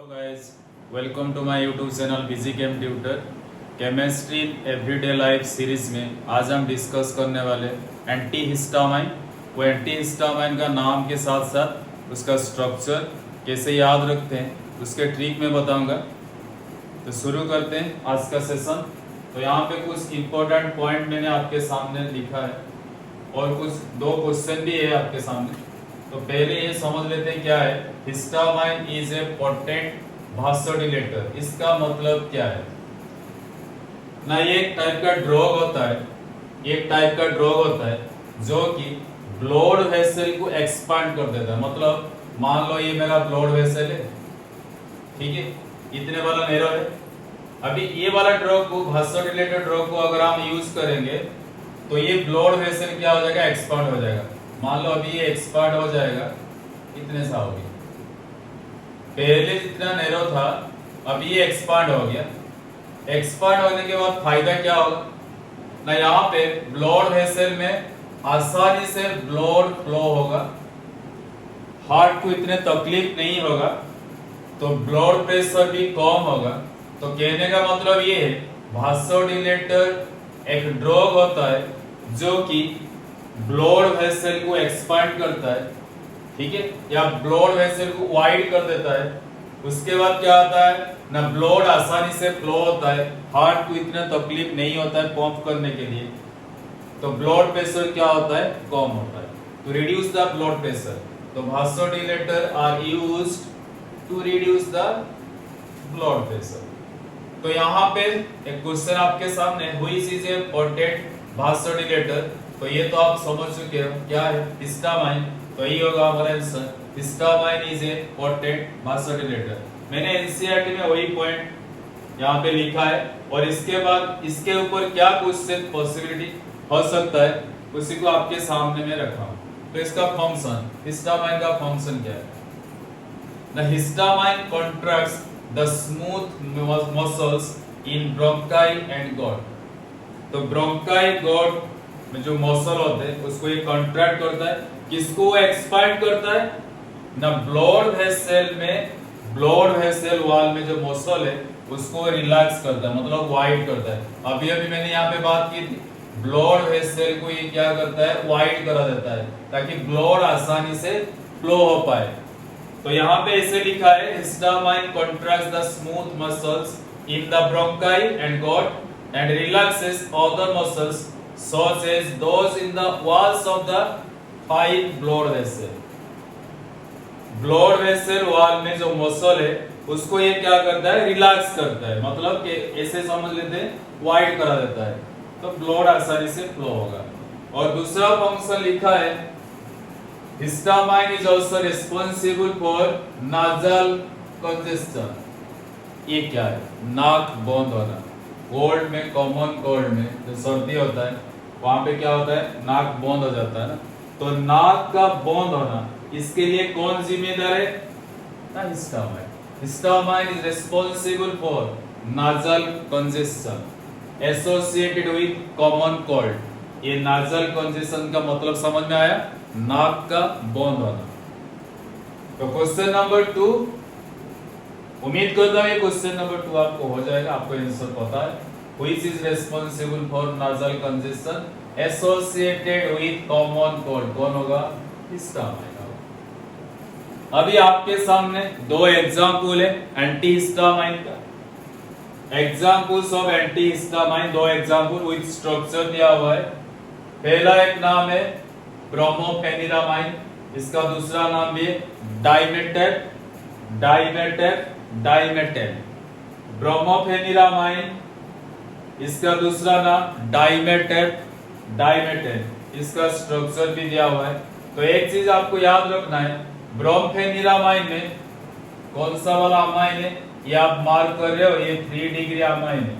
Hello guys, welcome to my YouTube channel busy chem tutor. Chemistry in everyday life series में आज हम discuss करने वाले anti histamine. वो एंटी हिस्टामाइन का नाम के साथ साथ उसका स्ट्रक्चर कैसे याद रखते हैं उसके ट्रिक में बताऊंगा। तो शुरू करते हैं आज का सेशन। तो यहाँ पे कुछ इंपॉर्टेंट पॉइंट मैंने आपके सामने लिखा है और कुछ दो क्वेश्चन भी है आपके सामने। तो पहले ये समझ लेते हैं क्या है histamine is a potent vasodilator. इसका मतलब क्या है ना, ये एक टाइप का ड्रग होता है, एक टाइप का ड्रग होता है जो कि ब्लड वेसल को एक्सपांड कर देता है। मतलब मान लो ये मेरा ब्लड वेसल है, ठीक है, इतने वाला नैरो है। अभी ये वाला ड्रग को वासोडिलेटर ड्रग को अगर हम यूज करेंगे तो ये ब्लड वेसल क्या हो जाएगा, एक्सपांड हो जाएगा। मान लो अभी ये एक्सपांड हो जाएगा, इतने सा हो गया, पहले जितना नैरो था अभी ये एक्सपांड हो गया। एक्सपांड होने के बाद फायदा क्या होगा ना, यहाँ पे ब्लड वेसल में आसानी से ब्लड फ्लो होगा, हार्ट को इतने तकलीफ नहीं होगा, तो ब्लड प्रेशर भी कम होगा। तो कहने का मतलब ये है वासोडिलेटर एक ड्रग होता है जो कि ब्लड वेसल को एक्सपांड करता है, ठीक है, या ब्लड वेसल को वाइड कर देता है। उसके बाद क्या होता है ना, ब्लड आसानी से फ्लो होता है, हार्ट को इतना तकलीफ नहीं होता है पंप करने के लिए, तो ब्लड प्रेशर क्या होता है, कम होता है, तो रिड्यूस द ब्लड प्रेशर। तो vasodilator are used to reduce the blood pressure. तो यहाँ पे एक क्वेश्चन आपके सामने, which is a potent vasodilator. तो ये तो आप समझ चुके हो क्या है, हिस्टामाइन। तो यही होगा हमारा answer, histamine is a potent vasodilator. मैंने एनसीईआरटी में वही पॉइंट यहाँ पे लिखा है और इसके बाद इसके ऊपर क्या क्वेश्चन पॉसिबिलिटी हो सकता है उसी को आपके सामने में रखा हूं। तो इसका फंक्शन, हिस्टामाइन का फंक्शन क्या है ना, histamine contracts the smooth muscles in bronchi and got. तो ब्रोंकाई गॉट में जो मसल होते हैं उसको ये कॉन्ट्रैक्ट करता है, किसको एक्सपांड करता है ना, ब्लड वेसल में, ब्लड वेसल वॉल में जो मसल है उसको रिलैक्स करता है, मतलब वाइड करता है। अभी अभी मैंने यहाँ पे बात की थी, ब्लड वेसल को ये क्या करता है, वाइड करा देता है ताकि ब्लड आसानी से फ्लो हो पाए। तो यहाँ पे ऐसे लिखा है, histamine contracts the smooth muscles in the bronchi and got and relaxes other muscles such as those in the walls of the fine blood vessel। Blood vessel wall में जो मसल है उसको ये क्या करता है, रिलैक्स करता है, मतलब कि ऐसे समझ लेते हैं, वाइड करा देता है, तो ब्लड आसानी से फ्लो होगा। और दूसरा फंक्शन लिखा है, histamine is also responsible for nasal congestion. ये क्या है, नाक बंद होना। कोल्ड में, कॉमन कोल्ड में जो सर्दी होता है वहां पे क्या होता है, नाक बंद हो जाता है ना, तो नाक का बंद होना, इसके लिए कौन जिम्मेदार है ना, histamine. Histamine is responsible for nasal congestion associated with common cold. ये नाजल कंजेशन का मतलब समझ में आया, नाक का बंद होना। तो क्वेश्चन नंबर 2, उम्मीद करता हूं ये क्वेश्चन नंबर 2 आपको हो जाएगा, आपको आंसर पता है। Which is responsible for nasal congestion associated with common cold, कौन होगा, हिस्टामाइन। अभी आपके सामने दो एग्जांपल है एंटी हिस्टामाइन का, एग्जांपल्स ऑफ एंटी हिस्टामाइन, दो एग्जांपल विद स्ट्रक्चर दिया हुआ है। पहला एक नाम है ब्रोमोफेनिरामाइन, इसका दूसरा नाम भी है डाइमेटेप, डाइमेटेप। ब्रोमोफेनिरामाइन, इसका दूसरा नाम डाइमेटेप, इसका स्ट्रक्चर भी दिया हुआ है। तो एक चीज आपको याद रखना है, ब्रोमोफेनिरामाइन में कौन सा वाला अमाइन है, ये आप मार्क कर रहे हो, ये 3 डिग्री अमाइन है,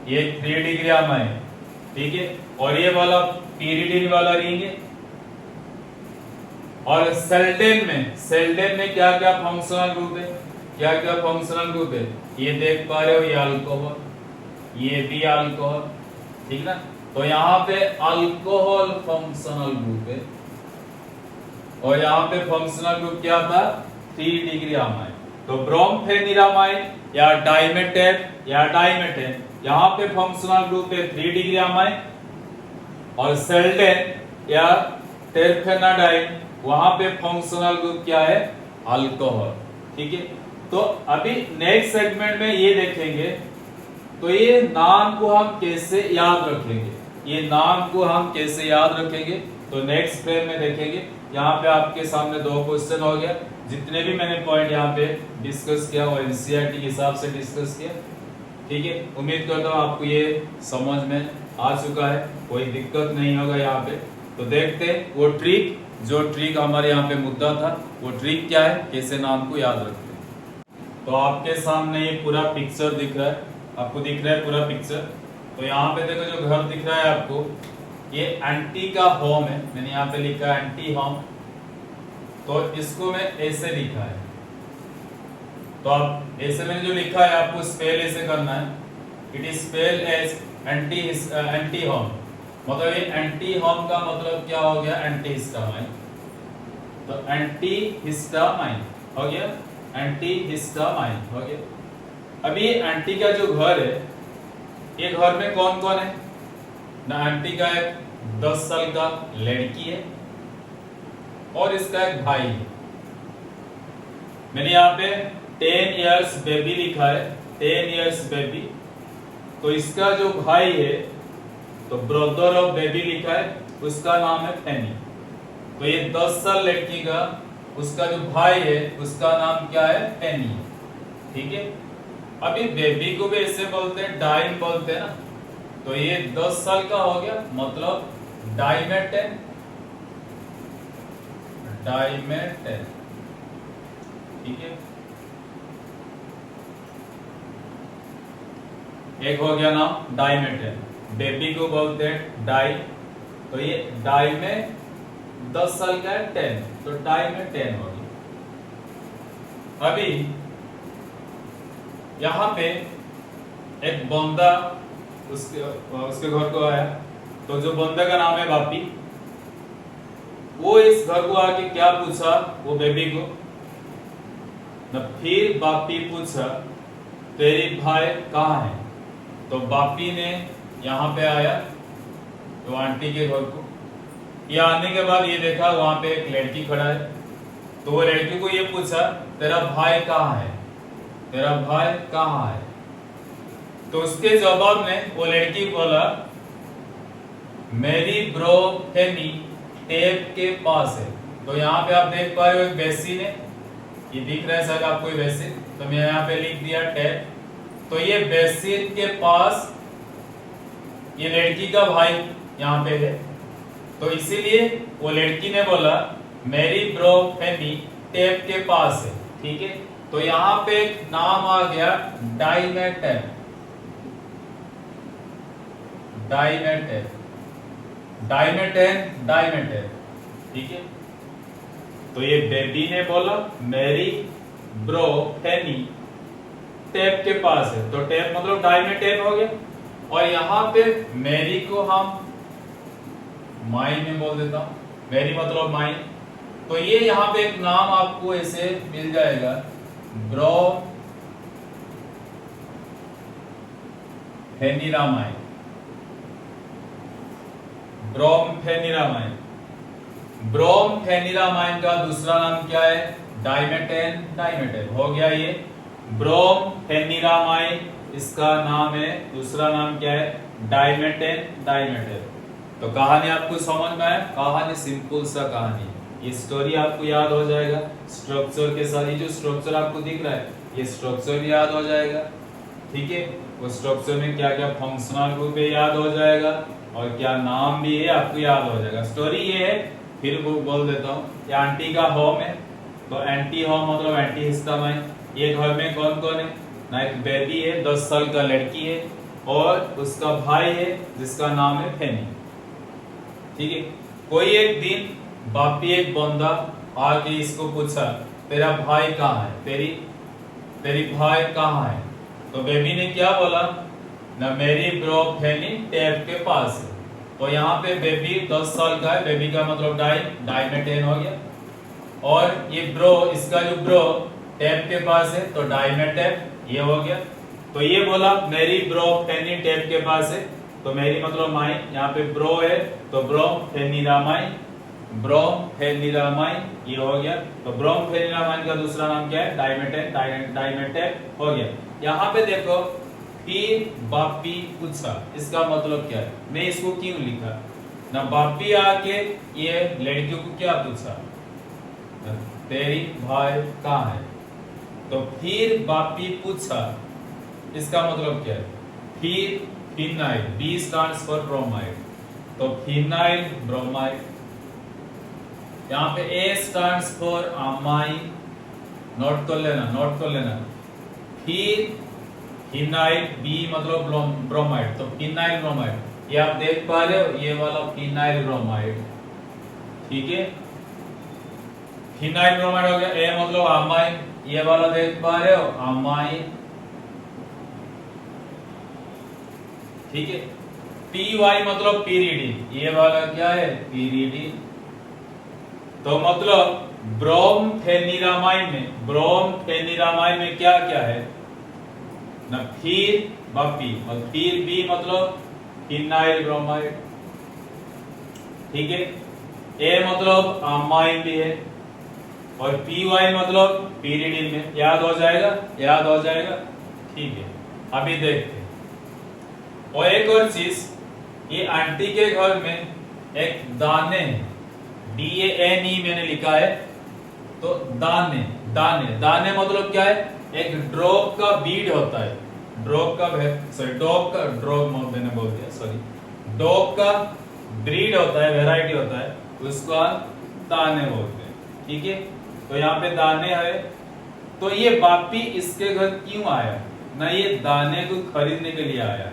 ये 3 डिग्री अमाइन, ठीक है, और ये वाला पीरिडिन वाला रिंग है। और सेल्डेन में क्या क्या फंक्शनल ग्रुप है, क्या क्या फंक्शनल ग्रुप है, ये देख पा रहे हो, ये अल्कोहल, ये भी अल्कोहल, ठीक ना। तो यहाँ पे अल्कोहल फंक्शनल ग्रुप है और यहाँ पे फंक्शनल ग्रुप क्या था, 3 डिग्री अमाइन। तो ब्रोमफेनिरामाइन या डाइमेटेन या डाइमेटेन, यहाँ पे फंक्शनल ग्रुप है 3 डिग्री अमाइन, और सेल्डेन या टेरफेनाडाइन वहां पे फंक्शनल ग्रुप क्या है, अल्कोहल। ठीक है, तो अभी नेक्स्ट सेगमेंट में ये देखेंगे, तो ये नाम को हम कैसे याद रखेंगे, ये नाम को हम कैसे याद रखेंगे, तो नेक्स्ट फ्रेम में देखेंगे। यहाँ पे आपके सामने 2 क्वेश्चन हो गया, जितने भी मैंने पॉइंट यहाँ पे डिस्कस किया वो एनसीईआरटी के हिसाब से डिस्कस किया। ठीक है, उम्मीद करता हूँ आपको ये समझ में आ चुका है, कोई दिक्कत नहीं होगा यहाँ पे। तो देखते हैं वो ट्रिक, जो ट्रिक हमारे यहाँ पे मुद्दा था, वो ट्रिक क्या है, कैसे नाम को याद रखते हैं। तो आपके सामने ये पूरा पिक्चर दिख रहा है, आपको दिख रहा है पूरा पिक्चर। तो यहाँ पे देखो जो घर दिख रहा है आपको, ये एंटी का होम है, मैंने यहाँ पे लिखा है एंटी होम। तो इसको मैं ऐसे लिखा है, तो आप ऐसे मैंने जो लिखा है आपको स्पेल ऐसे करना है, it is spell as anti home. मतलब ये एंटी होम का मतलब क्या हो गया, एंटी हिस्टामाइन। तो एंटी हिस्टामाइन हो गया, एंटी हिस्टामाइन हो गया। अभी एंटी का जो घर है, ये घर में कौन कौन है ना, एंटी का एक 10 साल का लड़की है और इसका एक भाई है। मैंने यहाँ पे 10 इयर्स बेबी लिखा है, 10 इयर्स बेबी। तो इसका जो भाई है, तो ब्रदर ऑफ बेबी लिखा है, उसका नाम है फेनी। तो ये 10 साल लड़की का, उसका जो भाई है उसका नाम क्या है, फेनी। ठीक है, अभी बेबी को भी ऐसे बोलते हैं, डाइन बोलते हैं ना। तो ये 10 साल का हो गया, मतलब डाइमेटेन, डाइमेटेन। ठीक है, एक हो गया नाम डाइमेटेन, बेबी को बोलते हैं डाई। तो ये डाई में 10 साल का है 10, तो डाई में 10 हो गया। अभी यहां पे एक बंदा उसके घर को आया, तो जो बंदा का नाम है बापी, वो इस घर को आके क्या पूछा, वो बेबी को न, फिर बापी पूछा तेरी भाई कहाँ है। तो बापी ने यहाँ पे आया तो आंटी के घर को, ये आने के बाद ये देखा वहां पे एक लड़की खड़ा है। तो वो लड़की को ये पूछा तेरा भाई कहाँ है, तेरा भाई कहाँ है। तो उसके जवाब में वो लड़की बोला मेरी ब्रो फेनी टेप के पास है। तो यहाँ पे आप देख पा रहे हो एक बेसिन है, ये दिख रहा है शायद आपको ये बेसिन, तो मैं यहाँ पे लिख दिया टेप। तो ये बेसिन के पास ये लड़की का भाई यहाँ पे है, तो इसीलिए वो लड़की ने बोला मेरी ब्रो फेनी टेप के पास है। ठीक है, तो यहाँ पे एक नाम आ गया डाइमेटेन, डाइमेटेन, डाइमेटेन, डाइमेटेन। ठीक है, तो ये बेबी ने बोला मेरी ब्रो फेनी टेप के पास है, तो टेप मतलब डाइमेटेन हो गया। और यहाँ पे मेरी को हम माई में बोल देता हूं, मेरी मतलब माई। तो ये यहाँ पे एक नाम आपको ऐसे मिल जाएगा, ब्रो फेनिरामाइन, ब्रोमफेनिरामाइन। ब्रोमफेनिरामाइन का दूसरा नाम क्या है, डाइमेटेन, डाइमेटेन हो गया ये ब्रोमफेनिरामाइन, इसका नाम है, दूसरा नाम क्या है, डाइमेटेन, डाइमेटेन। तो कहानी आपको समझ में आया, कहानी सिंपल सा कहानी, ये स्टोरी आपको याद हो जाएगा स्ट्रक्चर के साथ। ये जो स्ट्रक्चर आपको दिख रहा है, ये स्ट्रक्चर भी याद हो जाएगा। ठीक है, वो स्ट्रक्चर में क्या क्या फंक्शनल ग्रुप है याद हो जाएगा, और क्या नाम भी है आपको याद हो जाएगा। स्टोरी ये है, फिर वो बोल देता हूँ, ये आंटी का होम है, तो एंटी होम मतलब एंटी हिस्टामाइन। ये घर में कौन कौन है ना, एक बेबी है, 10 साल का लड़की है, और उसका भाई है जिसका नाम है फेनी। ठीक है, कोई एक दिन बापी एक बंदा आके इसको पूछा तेरा भाई कहाँ है, तेरी भाई कहाँ है। तो बेबी ने क्या बोला ना, मेरी ब्रो फेनी टैप के पास है। तो यहाँ पे बेबी 10 साल का है, बेबी का मतलब डाई में 10 हो गया। और ये ब्रो, इसका जो ब्रो टैप के पास है तो डाई में टैप, ये हो गया। तो ये बोला मेरी ब्रो फेनी टैप के पास है, तो मेरी मतलब माई, यहाँ पे ब्रो है तो ब्रोमफेनिरामाइन, ब्रोमफेनिरामाइन ये हो गया। तो ब्रोमफेनिरामाइन का दूसरा नाम क्या है? डाइमेटेन, डाइमेटेप हो गया। यहाँ पे देखो फिर बापी पूछा, इसका मतलब क्या है? मैं इसको क्यों लिखा ना? बापी आके ये लड़कियों को क्या पूछा? तेरी भाई कहाँ है? तो फिर बापी पूछा, इसका मतलब क्या है? फिर phenyl, B stands for bromide, तो फिनाइल ब्रोमाइड। यहाँ पे A stands for amine, note कर लेना। फिर फिनाइल, बी मतलब ब्रोमाइड, तो फिनाइल ब्रोमाइड। ये आप देख पा रहे हो, ये वाला फिनाइल ब्रोमाइड, ठीक है। फिनाइल ब्रोमाइड हो गया। ए मतलब अमाइन, ये वाला देख पा रहे हो, अमाइन, ठीक है। पी वाई मतलब पीरिडिन, ये वाला क्या है? पीरिडिन। तो मतलब ब्रोमफेनिरामाइन में क्या क्या है ना? फिर बापी, और फिर बी मतलब फिनाइल ब्रोमाइड, ठीक है। ए मतलब अमाइन भी है, और पी वाई मतलब पीरिडिन में। याद हो जाएगा, ठीक है। अभी देखते हैं। और एक और चीज, ये आंटी के घर में एक दाने है, DANE मैंने लिखा है, तो दाने मतलब क्या है? एक ड्रॉप का बीड होता है, डॉग का ब्रीड होता है, वेराइटी होता है, उसको दाने बोलते हैं, ठीक है। तो यहाँ पे दाने है, तो ये बापी इसके घर क्यों आया ना? ये दाने को खरीदने के लिए आया।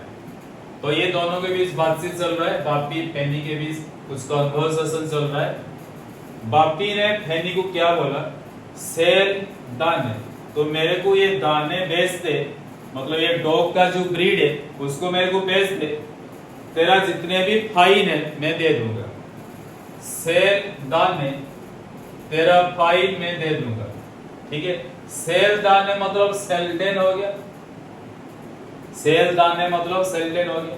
तो ये दोनों के बीच बातचीत चल रहा है, बापी फेनी के बीच कुछ कन्वर्सेशन चल रहा है। बापी ने फेनी को क्या बोला? सेल दाने, तो मेरे को ये दाने बेच दे, मतलब ये डॉग का जो ब्रीड है उसको मेरे को बेच दे, तेरा जितने भी फाइन है मैं दे दूंगा। सेल दाने, तेरा फाइन मैं दे दूंगा, ठीक है। सेल दाने मतलब सेल्डेन हो गया, सेल दाने मतलब सेल्डेन हो गया।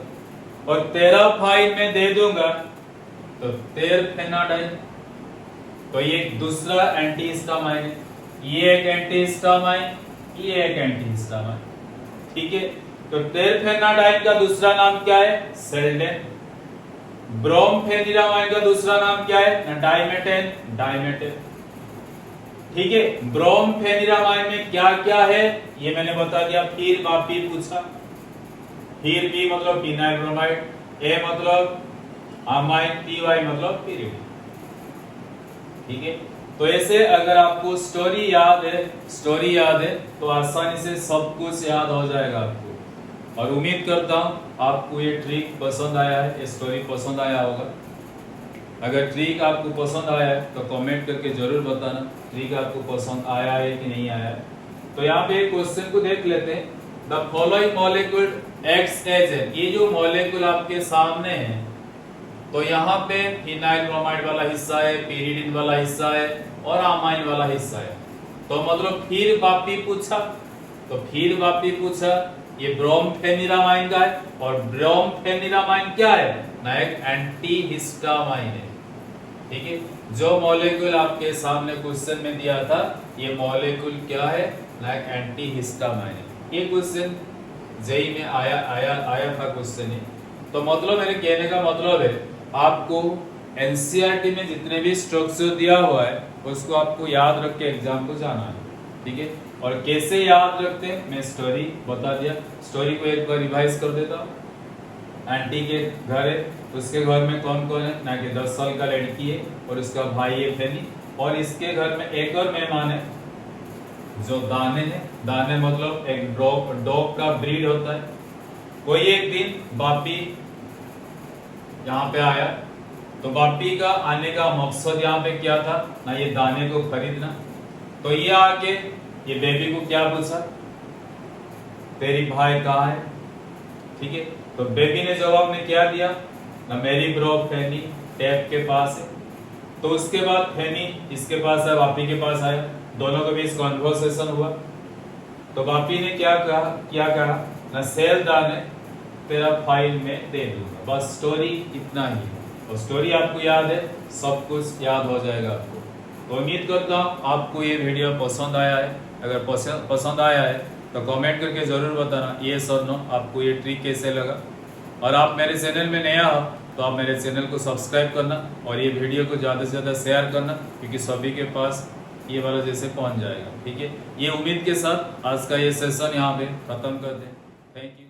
और तेरा फाइन मैं दे दूंगा, तो तेरफेनाडाइन, तो ये दूसरा एंटीहिस्टामाइन है, ये एक एंटीहिस्टामाइन, ये एक एंटीहिस्टामाइन, ठीक है। तो तेरफेनाडाइन का दूसरा नाम क्या है? सेल्डेन। ब्रोमफेनिरामाइन का दूसरा नाम क्या है? डाइमेटेन, ठीक है। ब्रोमफेनिरामाइन में क्या क्या है ये मैंने बता दिया। फिर बापी पूछा, फिर बी मतलब फिनाइल ब्रोमाइड, ए मतलब अमाइन, पी वाई मतलब पीरियड, ठीक है। तो ऐसे अगर आपको स्टोरी याद है तो आसानी से सब कुछ याद हो जाएगा आपको। और उम्मीद करता हूं आपको ये ट्रिक पसंद आया है, ये स्टोरी पसंद आया होगा। अगर ट्रिक आपको पसंद आया है तो कमेंट करके जरूर बताना ट्रिक आपको पसंद आया है कि नहीं आया है। तो यहाँ पे क्वेश्चन को देख लेते हैं। The following molecule acts as a, ये जो मॉलिक्यूल आपके सामने है, तो यहाँ पे फिनाइल ब्रोमाइड वाला हिस्सा है, पीरिडिन वाला हिस्सा है और अमाइन वाला हिस्सा है। तो मतलब फिर बापी पूछा, ये ब्रोमफेनिरामाइन का है, और ब्रोमफेनिरामाइन क्या है ना? एक एंटीहिस्टामाइन है, ठीक है। जो मॉलिक्यूल आपके सामने क्वेश्चन में दिया था, ये मॉलिक्यूल क्या है ना? एक एंटीहिस्टामाइन है। ये क्वेश्चन जेई में आया था क्वेश्चन है। तो मतलब मेरे कहने का मतलब है, आपको एनसीईआरटी में जितने भी स्ट्रक्चर दिया हुआ है उसको आपको याद रख के एग्जाम को जाना है, ठीक है। और कैसे याद रखते हैं मैं स्टोरी बता दिया। स्टोरी को एक बार रिवाइज कर देता हूँ। आंटी के घर है, उसके घर में कौन कौन है ना? कि 10 साल का लड़की है और उसका भाई है फेनी, और इसके घर में एक और मेहमान है जो दाने है। दाने मतलब एक डॉग का ब्रीड होता है। कोई एक दिन बापी यहाँ पे आया, तो बापी का आने का मकसद यहाँ पे क्या था ना? ये दाने को खरीदना। तो ये आके ये बेबी को क्या पूछा? तेरी भाई कहाँ है, ठीक है। तो बेबी ने जवाब में क्या दिया ना? मेरी ब्रो फेनी टैप के पास है। तो उसके बाद फेनी इसके पास है, बापी के पास आया। दोनों के बीच कॉन्वर्सेशन हुआ। तो बापी ने क्या कहा ना सेल्सदार ने तेरा फाइल में दे दूंगा। बस स्टोरी इतना ही है, और स्टोरी आपको याद है, सब कुछ याद हो जाएगा आपको। तो उम्मीद करता हूँ आपको ये वीडियो पसंद आया है। अगर पसंद आया है तो कमेंट करके ज़रूर बताना येस और नो, आपको ये ट्रिक कैसे लगा। और आप मेरे चैनल में नया हो तो आप मेरे चैनल को सब्सक्राइब करना और ये वीडियो को ज़्यादा से ज़्यादा शेयर करना, क्योंकि सभी के पास ये वाला जैसे पहुंच जाएगा। ठीक है, ये उम्मीद के साथ आज का ये सेशन यहाँ पे ख़त्म कर दें। Thank you.